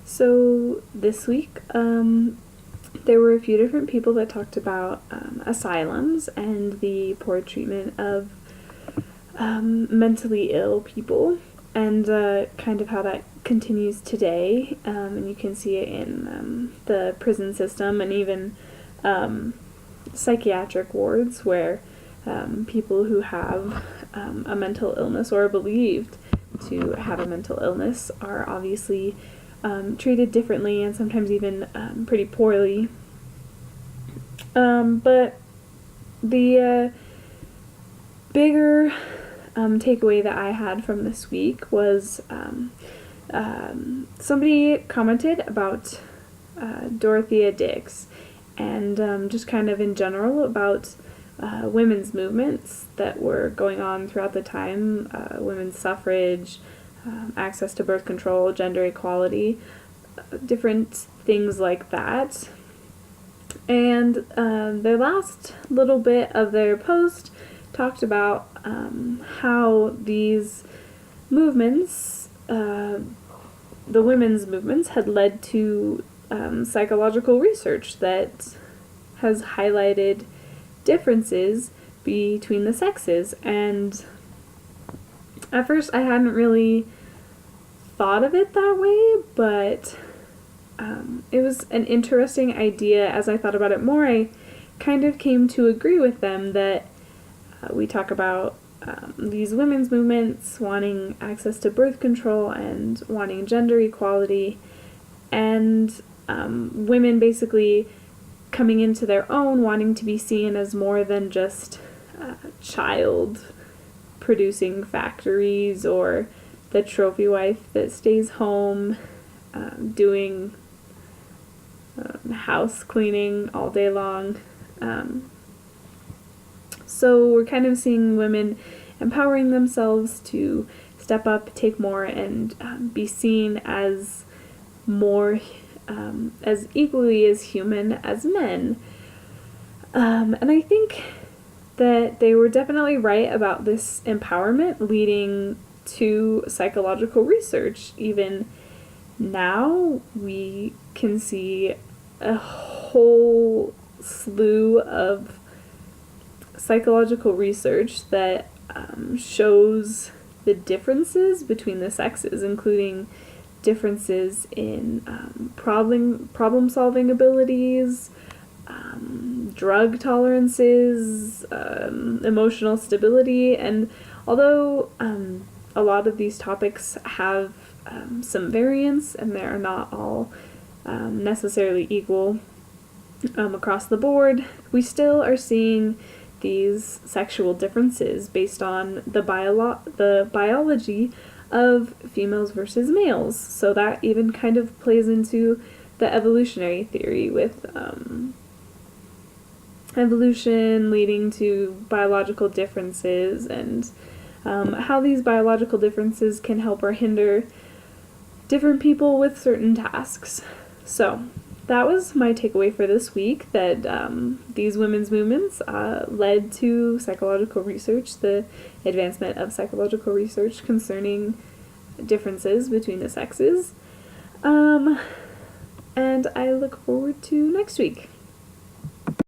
So this week, there were a few different people that talked about asylums and the poor treatment of mentally ill people, and kind of how that continues today. And you can see it in the prison system and even psychiatric wards where people who have a mental illness or are believed to have a mental illness are obviously treated differently and sometimes even pretty poorly. But the bigger takeaway that I had from this week was somebody commented about Dorothea Dix and just kind of in general about women's movements that were going on throughout the time, women's suffrage, access to birth control, gender equality, different things like that. And their last little bit of their post talked about how these movements, the women's movements, had led to psychological research that has highlighted differences between the sexes. And at first I hadn't really thought of it that way, but it was an interesting idea. As I thought about it more, I kind of came to agree with them that we talk about these women's movements wanting access to birth control and wanting gender equality, and women basically coming into their own, wanting to be seen as more than just child producing factories or the trophy wife that stays home doing house cleaning all day long. So we're kind of seeing women empowering themselves to step up, take more, and be seen as more, as equally as human as men. And I think that they were definitely right about this empowerment leading to psychological research. Even now, we can see a whole slew of psychological research that shows the differences between the sexes, including differences in problem-solving abilities, drug tolerances, emotional stability. And although a lot of these topics have some variance and they are not all necessarily equal across the board, we still are seeing these sexual differences based on the biology of females versus males. So that even kind of plays into the evolutionary theory, with evolution leading to biological differences, and how these biological differences can help or hinder different people with certain tasks. So that was my takeaway for this week, that these women's movements led to psychological research, the advancement of psychological research concerning differences between the sexes. And I look forward to next week.